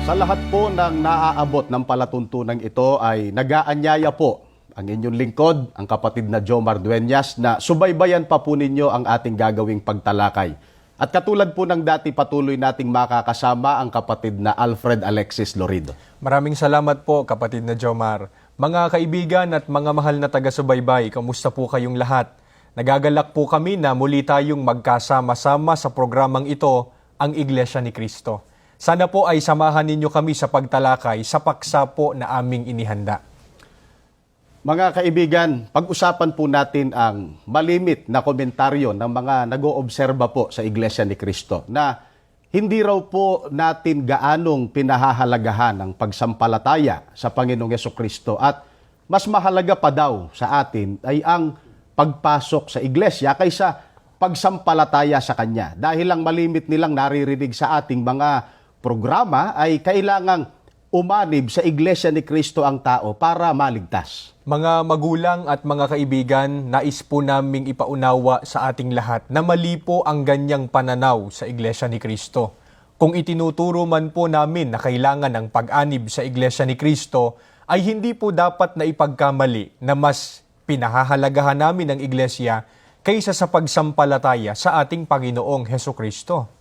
Sa lahat po ng naaabot ng palatuntunan ito ay nag-aanyaya po ang inyong lingkod, ang kapatid na Jomar Dueñas, na subaybayan pa po ninyo ang ating gagawing pagtalakay. At katulad po ng dati, patuloy nating makakasama ang kapatid na Alfred Alexis Lorido. Maraming salamat po, kapatid na Jomar. Mga kaibigan at mga mahal na taga-subaybay, kamusta po kayong lahat? Nagagalak po kami na muli tayong magkasama-sama sa programang ito, ang Iglesia ni Cristo. Sana po ay samahan ninyo kami sa pagtalakay sa paksa po na aming inihanda. Mga kaibigan, pag-usapan po natin ang malimit na komentaryo ng mga nag-oobserba po sa Iglesia ni Cristo na hindi raw po natin gaanong pinahahalagahan ang pagsampalataya sa Panginoong Jesucristo at mas mahalaga pa daw sa atin ay ang pagpasok sa Iglesia kaysa pagsampalataya sa Kanya. Dahil ang malimit nilang naririnig sa ating mga programa ay kailangang umanib sa Iglesia ni Cristo ang tao para maligtas. Mga magulang at mga kaibigan, nais po naming ipaunawa sa ating lahat na mali po ang ganyang pananaw sa Iglesia ni Cristo. Kung itinuturo man po namin na kailangan ng pag-anib sa Iglesia ni Cristo, ay hindi po dapat na ipagkamali na mas pinahahalagahan namin ang Iglesia kaysa sa pagsampalataya sa ating Panginoong Hesukristo.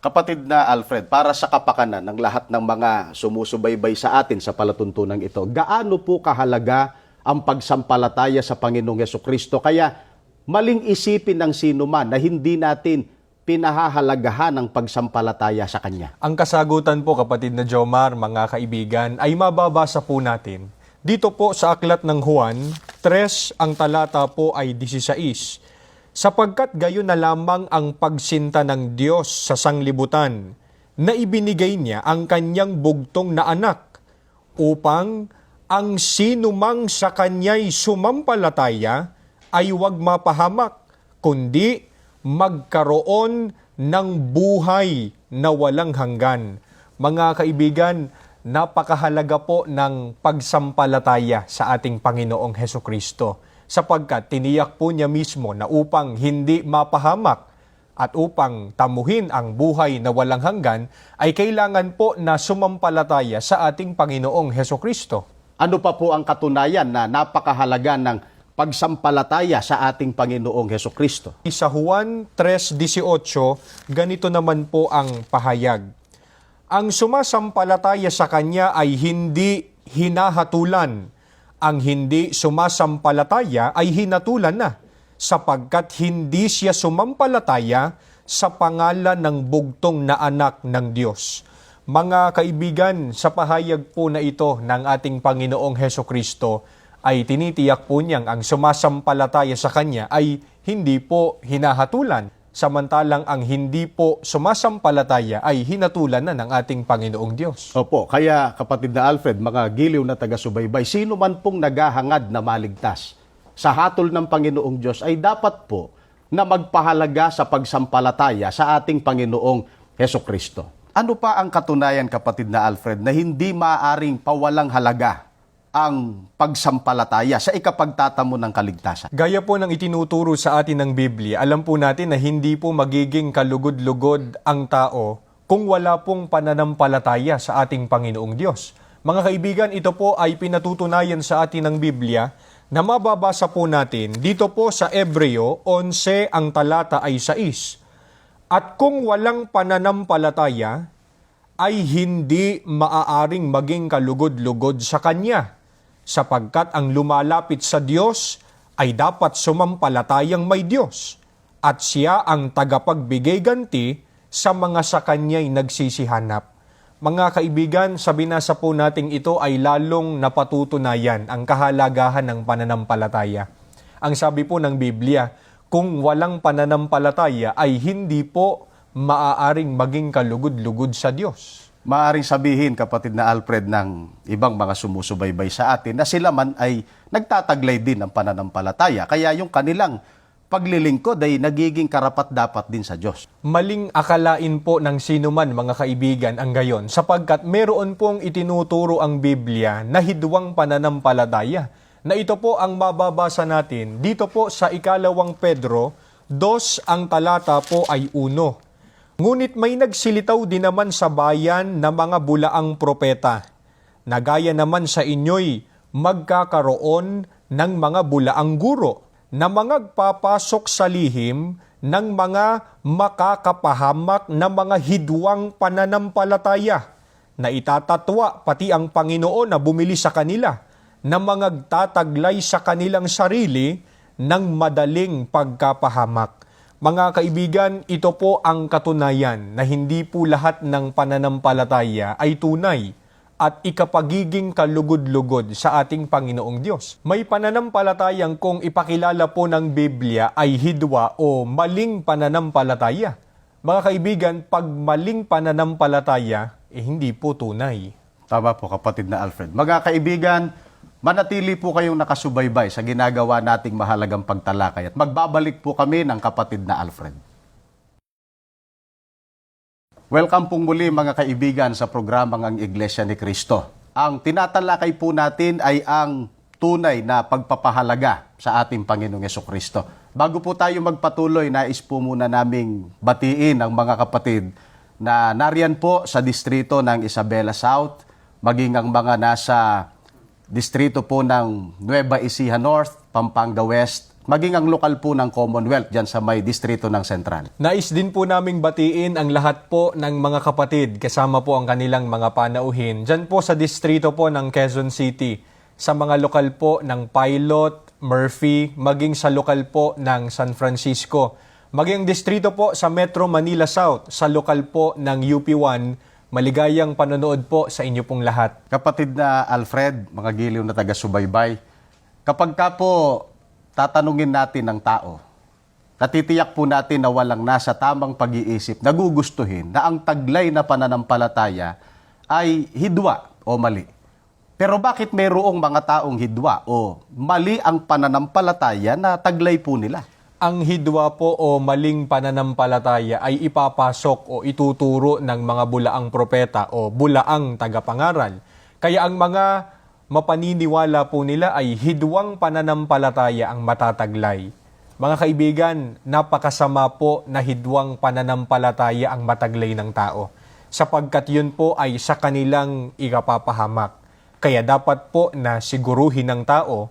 Kapatid na Alfred, para sa kapakanan ng lahat ng mga sumusubaybay sa atin sa palatuntunan ito, gaano po kahalaga ang pagsampalataya sa Panginoong Hesukristo? Kaya maling isipin ng sino man na hindi natin pinahahalagahan ang pagsampalataya sa Kanya. Ang kasagutan po, kapatid na Jomar, mga kaibigan, ay mababasa po natin. Dito po sa aklat ng Juan 3, ang talata po ay 16. Sapagkat gayon na lamang ang pagsinta ng Diyos sa sanglibutan, na ibinigay niya ang kanyang bugtong na anak, upang ang sinumang sa kanya'y sumampalataya ay huwag mapahamak, kundi magkaroon ng buhay na walang hanggan. Mga kaibigan, napakahalaga po ng pagsampalataya sa ating Panginoong Hesukristo. Sapagkat tiniyak po niya mismo na upang hindi mapahamak at upang tamuhin ang buhay na walang hanggan, ay kailangan po na sumampalataya sa ating Panginoong Hesukristo. Ano pa po ang katunayan na napakahalaga ng pagsampalataya sa ating Panginoong Hesukristo? Sa Juan 3:18, ganito naman po ang pahayag. Ang sumasampalataya sa Kanya ay hindi hinahatulan. Ang hindi sumasampalataya ay hinatulan na, sapagkat hindi siya sumampalataya sa pangalan ng bugtong na anak ng Diyos. Mga kaibigan, sa pahayag po na ito ng ating Panginoong Hesukristo, ay tinitiyak po niyang ang sumasampalataya sa Kanya ay hindi po hinahatulan, samantalang ang hindi po sumasampalataya ay hinatulan na ng ating Panginoong Diyos. Opo, kaya kapatid na Alfred, mga giliw na taga-subaybay, sino man pong naghahangad na maligtas sa hatol ng Panginoong Diyos ay dapat po na magpahalaga sa pagsampalataya sa ating Panginoong Hesukristo. Ano pa ang katunayan, kapatid na Alfred, na hindi maaaring pawalang halaga ang pagsampalataya sa ikapagtatamo ng kaligtasan? Gaya po ng itinuturo sa atin ng Biblia, alam po natin na hindi po magiging kalugod-lugod ang tao kung wala pong pananampalataya sa ating Panginoong Diyos. Mga kaibigan, ito po ay pinatutunayan sa atin ng Biblia na mababasa po natin dito po sa Hebreo 11, ang talata ay 6. At kung walang pananampalataya, ay hindi maaaring maging kalugod-lugod sa Kanya, sapagkat ang lumalapit sa Diyos ay dapat sumampalatayang may Diyos, at siya ang tagapagbigay ganti sa mga sa Kanya'y nagsisihanap. Mga kaibigan, sa binasa po nating ito ay lalong napatutunayan ang kahalagahan ng pananampalataya. Ang sabi po ng Biblia, kung walang pananampalataya ay hindi po maaaring maging kalugod-lugod sa Diyos. Maaaring sabihin, kapatid na Alfred, ng ibang mga sumusubaybay sa atin na sila man ay nagtataglay din ng pananampalataya. Kaya yung kanilang paglilingkod ay nagiging karapat-dapat din sa Diyos. Maling akalain po ng sino man, mga kaibigan, ang gayon, sapagkat meron pong itinuturo ang Biblia na hidwang pananampalataya, na ito po ang mababasa natin dito po sa 2 Pedro 2, ang talata po ay 1. Ngunit may nagsilitaw din naman sa bayan na mga bulaang propeta, na gaya naman sa inyo'y magkakaroon ng mga bulaang guro, na magpapasok sa lihim ng mga makakapahamak na mga hidwang pananampalataya, na itatatwa pati ang Panginoon na bumili sa kanila, na mangagtataglay sa kanilang sarili ng madaling pagkapahamak. Mga kaibigan, ito po ang katunayan na hindi po lahat ng pananampalataya ay tunay at ikapagiging kalugod-lugod sa ating Panginoong Diyos. May pananampalatayang kung ipakilala po ng Biblia ay hidwa o maling pananampalataya. Mga kaibigan, pag maling pananampalataya, hindi po tunay. Tama po, kapatid na Alfred. Mga kaibigan, manatili po kayong nakasubaybay sa ginagawa nating mahalagang pagtalakay at magbabalik po kami ng kapatid na Alfred. Welcome pong muli mga kaibigan sa programang ang Iglesia ni Cristo. Ang tinatalakay po natin ay ang tunay na pagpapahalaga sa ating Panginoong Yesukristo. Bago po tayo magpatuloy, nais po muna naming batiin ang mga kapatid na nariyan po sa distrito ng Isabela South, maging ang mga nasa distrito po ng Nueva Ecija North, Pampanga West, maging ang lokal po ng Commonwealth dyan sa may distrito ng Central. Nais din po naming batiin ang lahat po ng mga kapatid, kasama po ang kanilang mga panauhin, dyan po sa distrito po ng Quezon City, sa mga lokal po ng Pilot, Murphy, maging sa lokal po ng San Francisco, maging ang distrito po sa Metro Manila South, sa lokal po ng UP1. Maligayang panonood po sa inyo pong lahat. Kapatid na Alfred, mga giliw na taga-subaybay, kapag ka po tatanungin natin ng tao, natitiyak po natin na walang nasa tamang pag-iisip, nagugustuhin na ang taglay na pananampalataya ay hidwa o mali. Pero bakit mayroong mga taong hidwa o mali ang pananampalataya na taglay po nila? Ang hidwa po o maling pananampalataya ay ipapasok o ituturo ng mga bulaang propeta o bulaang tagapangaral. Kaya ang mga mapaniniwala po nila ay hidwang pananampalataya ang matataglay. Mga kaibigan, napakasama po na hidwang pananampalataya ang mataglay ng tao, sapagkat yun po ay sa kanilang ikapapahamak. Kaya dapat po na siguruhin ng tao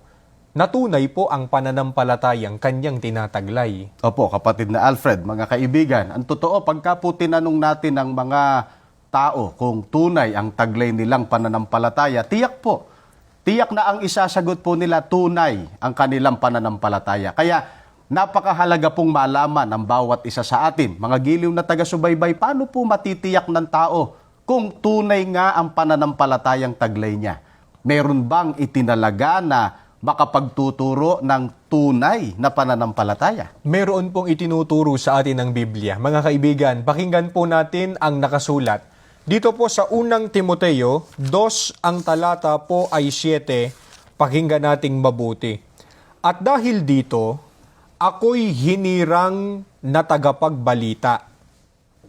na tunay po ang pananampalatayang kanyang tinataglay. Opo, kapatid na Alfred, mga kaibigan, ang totoo, pagka po tinanong natin ang mga tao kung tunay ang taglay nilang pananampalataya, tiyak na ang isasagot po nila tunay ang kanilang pananampalataya. Kaya napakahalaga pong malaman ng bawat isa sa atin, mga giliw na taga-subaybay, paano po matitiyak ng tao kung tunay nga ang pananampalatayang taglay niya? Meron bang itinalaga na makapagtuturo ng tunay na pananampalataya? Meron pong itinuturo sa atin ng Biblia. Mga kaibigan, pakinggan po natin ang nakasulat. Dito po sa unang Timoteo, 2 ang talata po ay 7, pakinggan nating mabuti. At dahil dito, ako'y hinirang na tagapagbalita,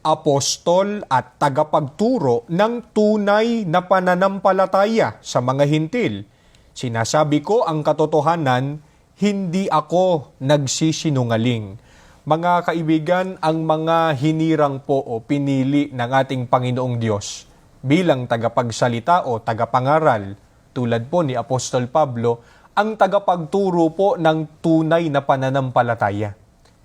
apostol at tagapagturo ng tunay na pananampalataya sa mga hintil. Sinasabi ko ang katotohanan, hindi ako nagsisinungaling. Mga kaibigan, ang mga hinirang po o pinili ng ating Panginoong Diyos bilang tagapagsalita o tagapangaral, tulad po ni Apostol Pablo, ang tagapagturo po ng tunay na pananampalataya.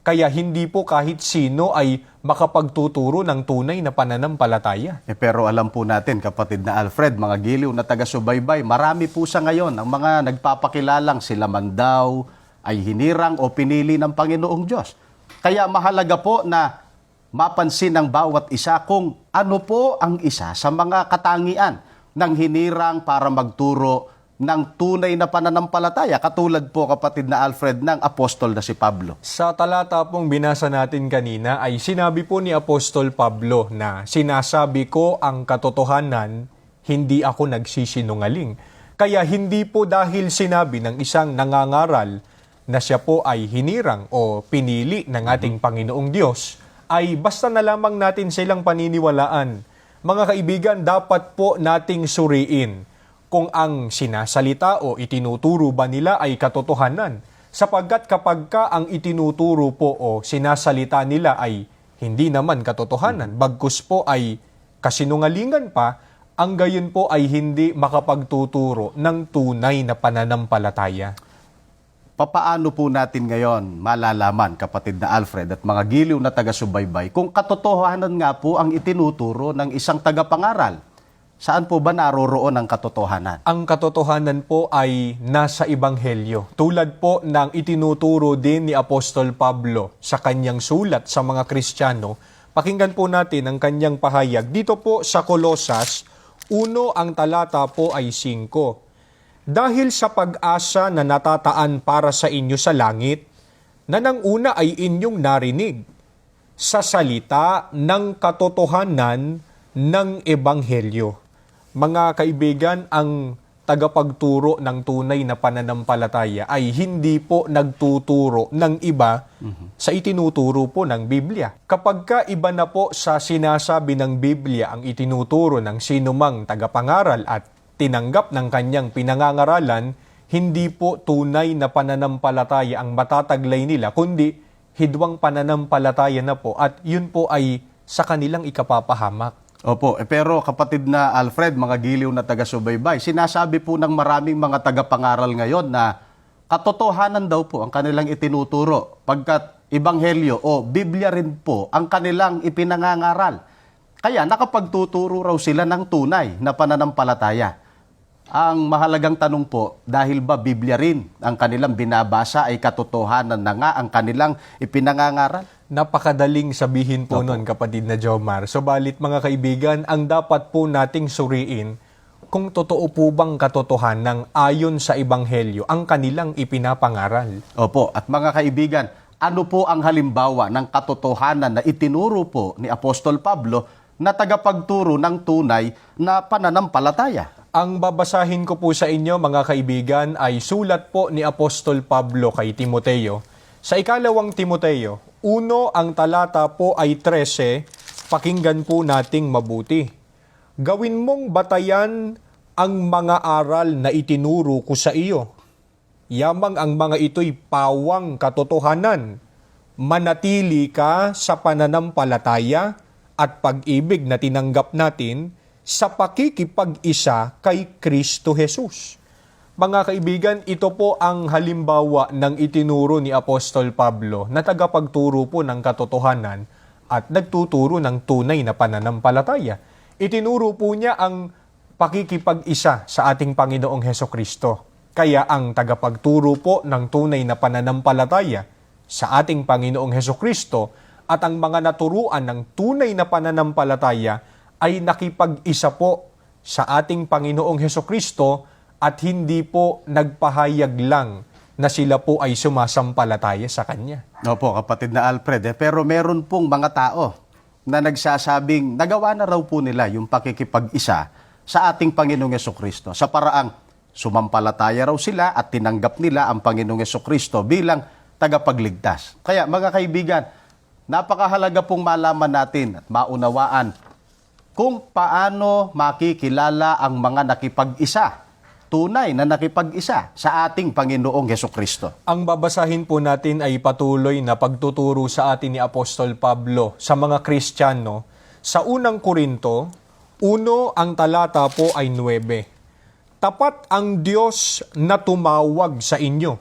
Kaya hindi po kahit sino ay makapagtuturo ng tunay na pananampalataya. Pero alam po natin, kapatid na Alfred, mga giliw na taga-subaybay, marami po sa ngayon ang mga nagpapakilalang sila man daw ay hinirang o pinili ng Panginoong Diyos. Kaya mahalaga po na mapansin ng bawat isa kung ano po ang isa sa mga katangian ng hinirang para magturo ng tunay na pananampalataya, katulad po, kapatid na Alfred, ng apostol na si Pablo. Sa talata pong binasa natin kanina ay sinabi po ni Apostol Pablo na sinasabi ko ang katotohanan, hindi ako nagsisinungaling. Kaya hindi po dahil sinabi ng isang nangangaral na siya po ay hinirang o pinili ng ating Panginoong Diyos, ay basta na lamang natin silang paniniwalaan. Mga kaibigan, dapat po nating suriin kung ang sinasalita o itinuturo ba nila ay katotohanan. Sapagkat kapag ka ang itinuturo po o sinasalita nila ay hindi naman katotohanan. Bagkus po ay kasinungalingan pa, ang gayon po ay hindi makapagtuturo ng tunay na pananampalataya. Papaano po natin ngayon malalaman, kapatid na Alfred at mga giliw na taga-subaybay, kung katotohanan nga po ang itinuturo ng isang tagapangaral? Saan po ba naroroon ang katotohanan? Ang katotohanan po ay nasa Ebanghelyo. Tulad po ng itinuturo din ni Apostol Pablo sa kanyang sulat sa mga Kristiyano. Pakinggan po natin ang kanyang pahayag. Dito po sa Kolosas, 1 ang talata po ay 5. Dahil sa pag-asa na natataan para sa inyo sa langit, na nang una ay inyong narinig, sa salita ng katotohanan ng Ebanghelyo. Mga kaibigan, ang tagapagturo ng tunay na pananampalataya ay hindi po nagtuturo ng iba sa itinuturo po ng Biblia. Kapag ka iba na po sa sinasabi ng Biblia ang itinuturo ng sinumang tagapangaral at tinanggap ng kanyang pinangangaralan, hindi po tunay na pananampalataya ang matataglay nila, kundi hidwang pananampalataya na po at yun po ay sa kanilang ikapapahamak. Opo, pero kapatid na Alfred, mga giliw na taga-subaybay, sinasabi po ng maraming mga tagapangaral ngayon na katotohanan daw po ang kanilang itinuturo, pagkat Ebanghelyo o Biblia rin po ang kanilang ipinangangaral. Kaya nakapagtuturo raw sila ng tunay na pananampalataya. Ang mahalagang tanong po, dahil ba Biblia rin ang kanilang binabasa ay katotohanan na nga ang kanilang ipinangangaral? Napakadaling sabihin po nun, kapatid na Jomar. Subalit mga kaibigan, ang dapat po nating suriin kung totoo po bang katotohanan ayon sa Ebanghelyo ang kanilang ipinapangaral. Opo, at mga kaibigan, ano po ang halimbawa ng katotohanan na itinuro po ni Apostol Pablo na tagapagturo ng tunay na pananampalataya? Ang babasahin ko po sa inyo, mga kaibigan, ay sulat po ni Apostol Pablo kay Timoteo. Sa ikalawang Timoteo, 1 ang talata po ay 13, pakinggan po nating mabuti. Gawin mong batayan ang mga aral na itinuro ko sa iyo. Yamang ang mga ito'y pawang katotohanan. Manatili ka sa pananampalataya at pag-ibig na tinanggap natin sa pakikipag-isa kay Kristo Jesus. Mga kaibigan, ito po ang halimbawa ng itinuro ni Apostol Pablo na tagapagturo po ng katotohanan at nagtuturo ng tunay na pananampalataya. Itinuro po niya ang pakikipag-isa sa ating Panginoong Hesukristo. Kaya ang tagapagturo po ng tunay na pananampalataya sa ating Panginoong Hesukristo at ang mga naturuan ng tunay na pananampalataya ay nakipag-isa po sa ating Panginoong Hesukristo at hindi po nagpahayag lang na sila po ay sumasampalataya sa Kanya. Opo, kapatid na Alfred, pero meron pong mga tao na nagsasabing nagawa na raw po nila yung pakikipag-isa sa ating Panginoong Hesukristo sa paraang sumampalataya raw sila at tinanggap nila ang Panginoong Hesukristo bilang tagapagligtas. Kaya mga kaibigan, napakahalaga pong malaman natin at maunawaan kung paano makikilala ang mga nakipag-isa, tunay na nakipag-isa sa ating Panginoong Hesukristo. Ang babasahin po natin ay patuloy na pagtuturo sa atin ni Apostol Pablo sa mga Kristiyano sa unang Korinto, 1 ang talata po ay 9. Tapat ang Diyos na tumawag sa inyo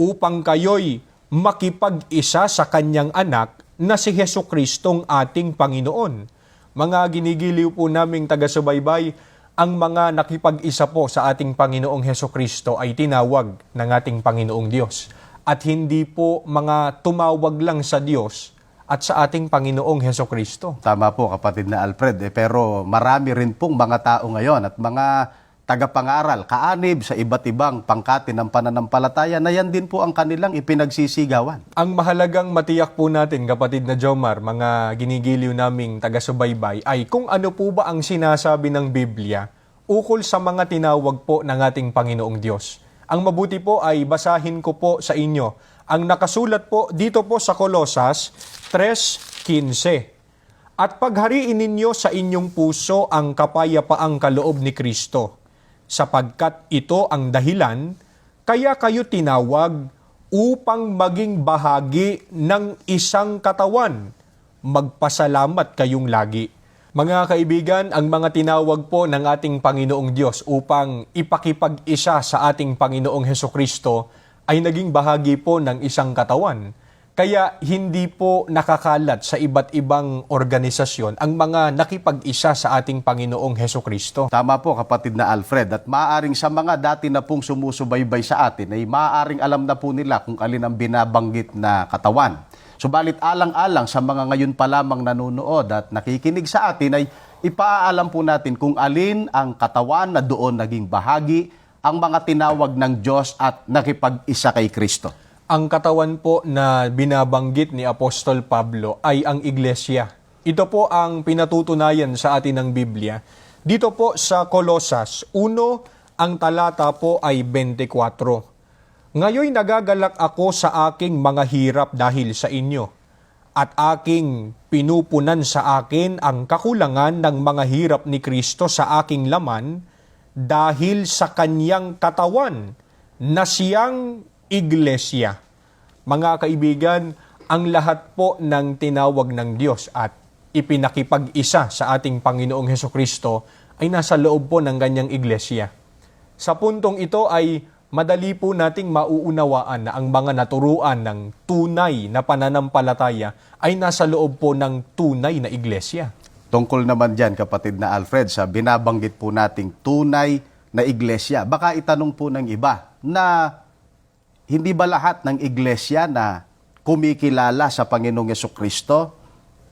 upang kayo'y makipag-isa sa Kanyang anak na si Hesukristong ating Panginoon. Mga ginigiliw po naming taga-subaybay, ang mga nakipag-isa po sa ating Panginoong Hesukristo ay tinawag ng ating Panginoong Diyos. At hindi po mga tumawag lang sa Diyos at sa ating Panginoong Hesukristo. Tama po, kapatid na Alfred, pero marami rin pong mga tao ngayon at mga tagapangaral, kaanib sa iba't ibang pangkati ng pananampalataya na yan din po ang kanilang ipinagsisigawan. Ang mahalagang matiyak po natin, kapatid na Jomar, mga ginigiliw naming taga-subaybay, ay kung ano po ba ang sinasabi ng Biblia ukol sa mga tinawag po ng ating Panginoong Diyos. Ang mabuti po ay basahin ko po sa inyo ang nakasulat po dito po sa Kolosas 3:15. At paghariin ninyo sa inyong puso ang kapayapaang kaloob ni Kristo, sapagkat ito ang dahilan kaya kayo tinawag upang maging bahagi ng isang katawan, magpasalamat kayong lagi. Mga kaibigan, ang mga tinawag po ng ating Panginoong Diyos upang ipakipag-isa sa ating Panginoong Hesukristo ay naging bahagi po ng isang katawan. Kaya hindi po nakakalat sa iba't ibang organisasyon ang mga nakipag-isa sa ating Panginoong Hesukristo. Tama po kapatid na Alfred, at maaaring sa mga dati na pong sumusubaybay sa atin ay maaaring alam na po nila kung alin ang binabanggit na katawan. Subalit alang-alang sa mga ngayon pa lamang nanonood at nakikinig sa atin ay ipaalam po natin kung alin ang katawan na doon naging bahagi ang mga tinawag ng Diyos at nakipag-isa kay Kristo. Ang katawan po na binabanggit ni Apostol Pablo ay ang iglesia. Ito po ang pinatutunayan sa atin ng Biblia. Dito po sa Kolosas 1, ang talata po ay 24. Ngayoy nagagalak ako sa aking mga hirap dahil sa inyo, at aking pinupunan sa akin ang kakulangan ng mga hirap ni Kristo sa aking laman dahil sa kanyang katawan na siyang iglesia. Mga kaibigan, ang lahat po ng tinawag ng Diyos at ipinakipag-isa sa ating Panginoong Hesukristo ay nasa loob po ng kanyang iglesia. Sa puntong ito ay madali po nating mauunawaan na ang mga naturuan ng tunay na pananampalataya ay nasa loob po ng tunay na iglesia. Tungkol naman dyan, kapatid na Alfred, sa binabanggit po nating tunay na iglesia, baka itanong po ng iba na hindi ba lahat ng iglesia na kumikilala sa Panginoong Yesukristo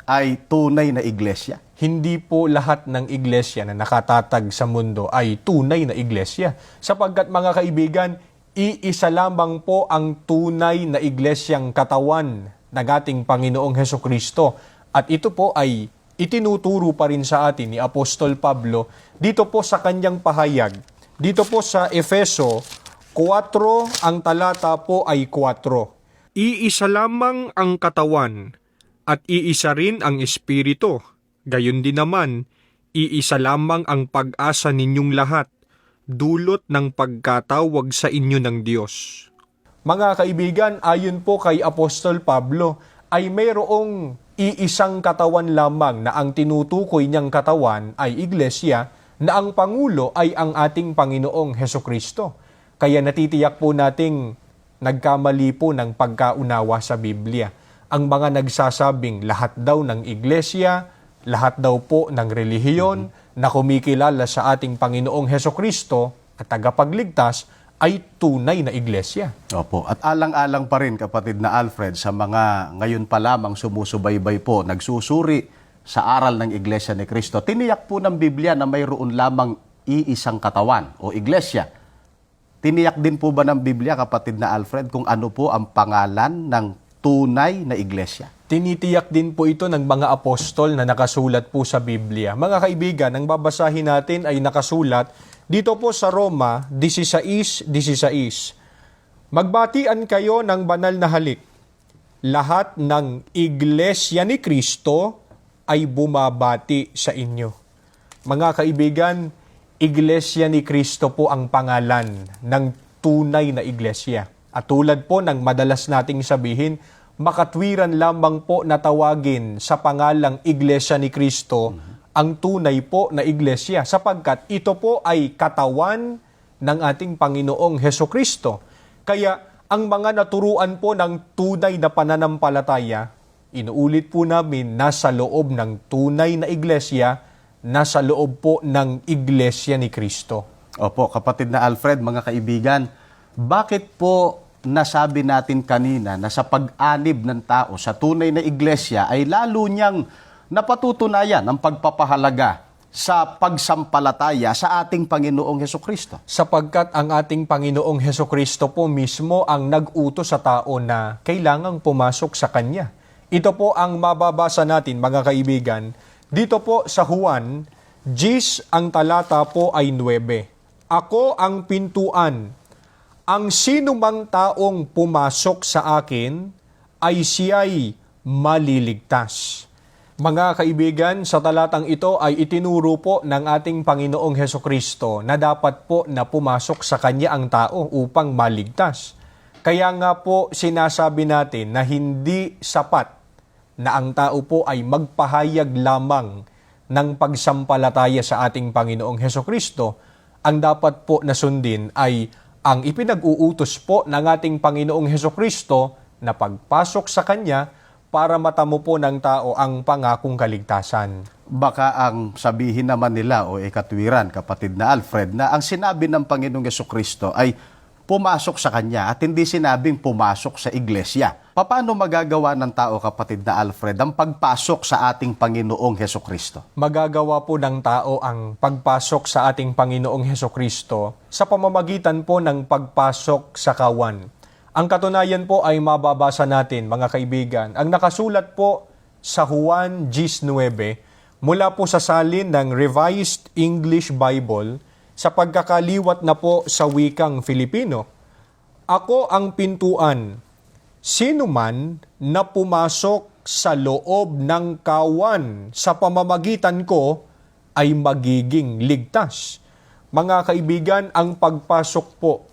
ay tunay na iglesia? Hindi po lahat ng iglesia na nakatatag sa mundo ay tunay na iglesia. Sapagkat mga kaibigan, iisa lamang po ang tunay na iglesyang katawan ng ating Panginoong Hesukristo. At ito po ay itinuturo pa rin sa atin ni Apostol Pablo dito po sa kanyang pahayag. Dito po sa Efeso 4, ang talata po ay 4. Iisa lamang ang katawan at iisa rin ang espiritu. Gayon din naman, iisa lamang ang pag-asa ninyong lahat, dulot ng pagkatawag sa inyo ng Diyos. Mga kaibigan, ayon po kay Apostol Pablo, ay mayroong iisang katawan lamang na ang tinutukoy niyang katawan ay iglesia, na ang pangulo ay ang ating Panginoong Hesukristo. Kaya natitiyak po nating nagkamali po ng pagkaunawa sa Biblia. Ang mga nagsasabing lahat daw ng iglesia, lahat daw po ng relihiyon na kumikilala sa ating Panginoong Hesukristo at tagapagligtas ay tunay na iglesia. Opo. At alang-alang pa rin, kapatid na Alfred, sa mga ngayon pa lamang sumusubaybay po, nagsusuri sa aral ng Iglesia ni Kristo, tiniyak po ng Biblia na mayroon lamang iisang katawan o iglesia. Tiniyak din po ba ng Biblia, kapatid na Alfred, kung ano po ang pangalan ng tunay na iglesia? Tinitiyak din po ito ng mga apostol na nakasulat po sa Biblia. Mga kaibigan, ang babasahin natin ay nakasulat dito po sa Roma 16:16. Magbatian kayo ng banal na halik. Lahat ng iglesia ni Kristo ay bumabati sa inyo. Mga kaibigan, Iglesia ni Kristo po ang pangalan ng tunay na iglesia. At tulad po ng madalas nating sabihin, makatwiran lamang po na tawagin sa pangalang Iglesia ni Kristo ang tunay po na iglesia, sapagkat ito po ay katawan ng ating Panginoong Hesukristo. Kaya ang mga naturuan po ng tunay na pananampalataya, inuulit po namin, nasa loob ng tunay na iglesia, nasa loob po ng iglesia ni Kristo. Opo, kapatid na Alfred, mga kaibigan, bakit po nasabi natin kanina na sa pag-anib ng tao sa tunay na iglesia ay lalo niyang napatutunayan ang pagpapahalaga sa pagsampalataya sa ating Panginoong Hesukristo? Sapagkat ang ating Panginoong Hesukristo po mismo ang nag-utos sa tao na kailangang pumasok sa Kanya. Ito po ang mababasa natin, mga kaibigan, dito po sa Juan 10, ang talata po ay 9. Ako ang pintuan. Ang sinumang taong pumasok sa akin ay siya'y maliligtas. Mga kaibigan, sa talatang ito ay itinuro po ng ating Panginoong Hesukristo na dapat po na pumasok sa Kanya ang tao upang maligtas. Kaya nga po sinasabi natin na hindi sapat na ang tao po ay magpahayag lamang ng pagsampalataya sa ating Panginoong Hesukristo, ang dapat po na sundin ay ang ipinag-uutos po ng ating Panginoong Hesukristo na pagpasok sa Kanya para matamo po ng tao ang pangakong kaligtasan. Baka ang sabihin naman nila o ikatwiran, kapatid na Alfred, na ang sinabi ng Panginoong Hesukristo ay pumasok sa Kanya at hindi sinabing pumasok sa iglesia. Paano magagawa ng tao, kapatid na Alfred, ang pagpasok sa ating Panginoong Hesukristo? Magagawa po ng tao ang pagpasok sa ating Panginoong Hesukristo sa pamamagitan po ng pagpasok sa kawan. Ang katunayan po ay mababasa natin, mga kaibigan. Ang nakasulat po sa Juan 19, mula po sa salin ng Revised English Bible, sa pagkakaliwat na po sa wikang Filipino. Ako ang pintuan. Sino man na pumasok sa loob ng kawan sa pamamagitan ko ay magiging ligtas. Mga kaibigan, ang pagpasok po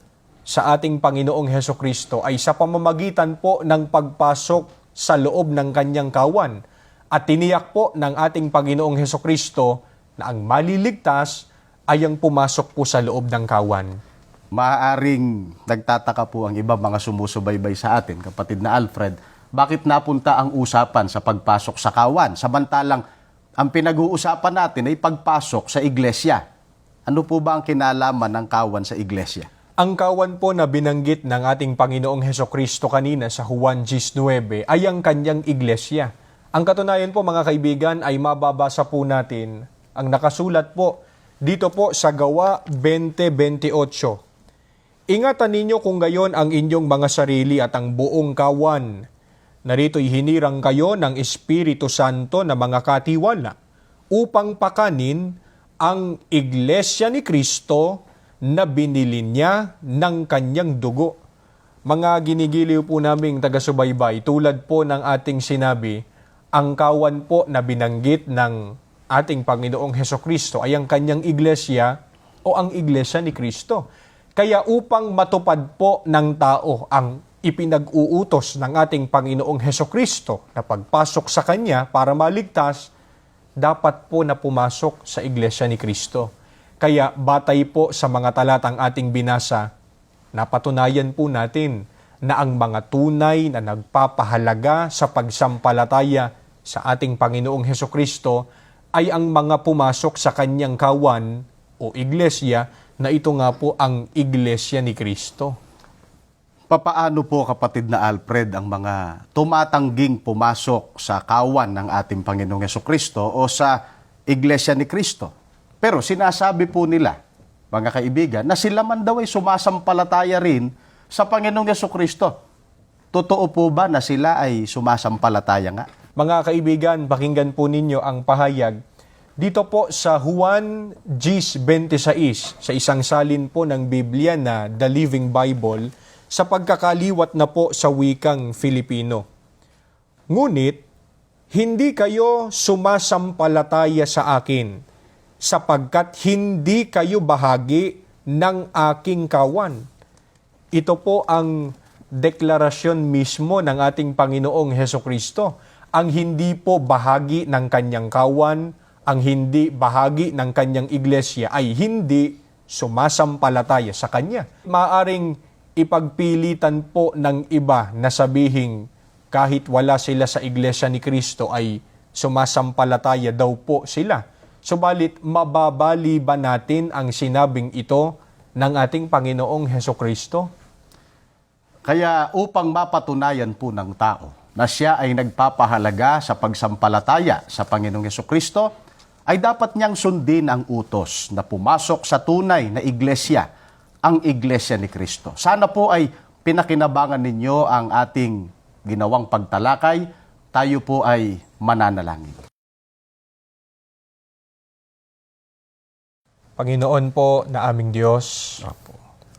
sa ating Panginoong Hesukristo ay sa pamamagitan po ng pagpasok sa loob ng kanyang kawan. At tiniyak po ng ating Panginoong Hesukristo na ang maliligtas ay ang pumasok po sa loob ng kawan. Maaaring nagtataka po ang iba mga sumusubaybay sa atin, kapatid na Alfred, bakit napunta ang usapan sa pagpasok sa kawan, samantalang ang pinag-uusapan natin ay pagpasok sa iglesia. Ano po ba ang kinalaman ng kawan sa iglesia? Ang kawan po na binanggit ng ating Panginoong Hesukristo kanina sa Juan 19 ay ang kanyang iglesia. Ang katunayan po, mga kaibigan, ay mababasa po natin ang nakasulat po dito po sa Gawa 20:28. Ingatan ninyo kung gayon ang inyong mga sarili at ang buong kawan. Narito'y hinirang kayo ng Espiritu Santo na mga katiwala upang pakanin ang iglesia ni Kristo na binili niya ng kanyang dugo. Mga ginigiliw po naming taga-subaybay, tulad po ng ating sinabi, ang kawan po na binanggit ng ating Panginoong Hesukristo ay ang kanyang iglesia o ang iglesia ni Kristo. Kaya upang matupad po ng tao ang ipinag-uutos ng ating Panginoong Hesukristo na pagpasok sa Kanya para maligtas, dapat po na pumasok sa iglesia ni Kristo. Kaya batay po sa mga talatang ating binasa, napatunayan po natin na ang mga tunay na nagpapahalaga sa pagsampalataya sa ating Panginoong Hesukristo ay ang mga pumasok sa kanyang kawan o iglesia, na ito nga po ang iglesia ni Kristo. Papaano po, kapatid na Alfred, ang mga tumatangging pumasok sa kawan ng ating Panginoong Hesukristo o sa iglesia ni Kristo? Pero sinasabi po nila, mga kaibigan, na sila man daw ay sumasampalataya rin sa Panginoong Hesukristo. Totoo po ba na sila ay sumasampalataya nga? Mga kaibigan, pakinggan po ninyo ang pahayag dito po sa Juan 10:26, sa isang salin po ng Biblia na The Living Bible, sa pagkakaliwat na po sa wikang Filipino. Ngunit, hindi kayo sumasampalataya sa akin, sapagkat hindi kayo bahagi ng aking kawan. Ito po ang deklarasyon mismo ng ating Panginoong Hesukristo. Ang hindi po bahagi ng kanyang kawan, ang hindi bahagi ng kanyang iglesia ay hindi sumasampalataya sa kanya. Maaring ipagpilitan po ng iba na sabihing kahit wala sila sa iglesia ni Kristo ay sumasampalataya daw po sila. Subalit, mababali ba natin ang sinabing ito ng ating Panginoong Hesukristo? Kaya upang mapatunayan po ng tao na siya ay nagpapahalaga sa pagsampalataya sa Panginoong Hesukristo, ay dapat niyang sundin ang utos na pumasok sa tunay na iglesia, ang iglesia ni Kristo. Sana po ay pinakinabangan ninyo ang ating ginawang pagtalakay. Tayo po ay mananalangin. Panginoon po na aming Diyos, Opo.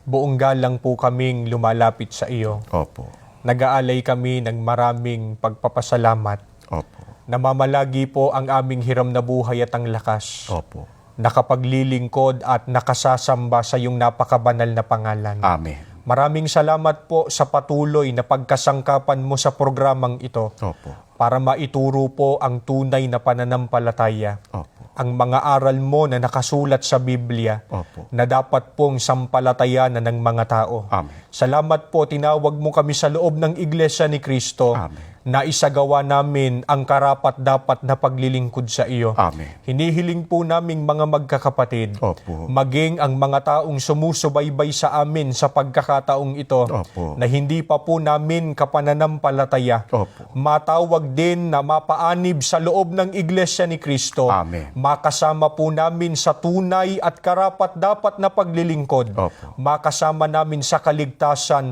buong galang po kaming lumalapit sa iyo. Opo. Nag-aalay kami ng maraming pagpapasalamat. Opo. Namamalagi po ang aming hiram na buhay at ang lakas. Opo. Nakapaglilingkod at nakasasamba sa iyong napakabanal na pangalan. Amen. Maraming salamat po sa patuloy na pagkasangkapan mo sa programang ito. Opo. para maituro po ang tunay na pananampalataya. Opo. Ang mga aral mo na nakasulat sa Biblia Opo. na dapat pong sampalatayanan ng mga tao. Amen. Salamat po, tinawag mo kami sa loob ng Iglesia ni Cristo Amen. na isagawa namin ang karapat-dapat na paglilingkod sa iyo. Amen. Hinihiling po naming mga magkakapatid, Opo. maging ang mga taong sumusubaybay sa amin sa pagkakataong ito Opo. na hindi pa po namin kapananampalataya, Opo. matawag din na mapaanib sa loob ng Iglesia ni Cristo, Amen. makasama po namin sa tunay at karapat-dapat na paglilingkod, Opo. makasama namin sa kaligtasan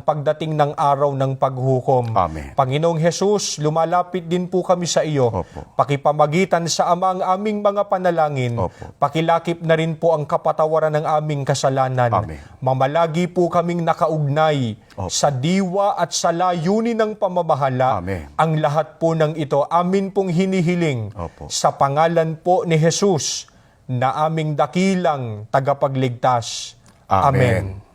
pagdating ng araw ng paghukom. Amen. Panginoong Hesus, lumalapit din po kami sa iyo. Opo. Pakipamagitan sa Ama ang aming mga panalangin. Opo. Pakilakip na rin po ang kapatawaran ng aming kasalanan. Amen. Mamalagi po kaming nakaugnay Opo. sa diwa at sa layunin ng pamamahala. Amen. Ang lahat po ng ito amin pong hinihiling Opo. sa pangalan po ni Jesus na aming dakilang tagapagligtas. Amen.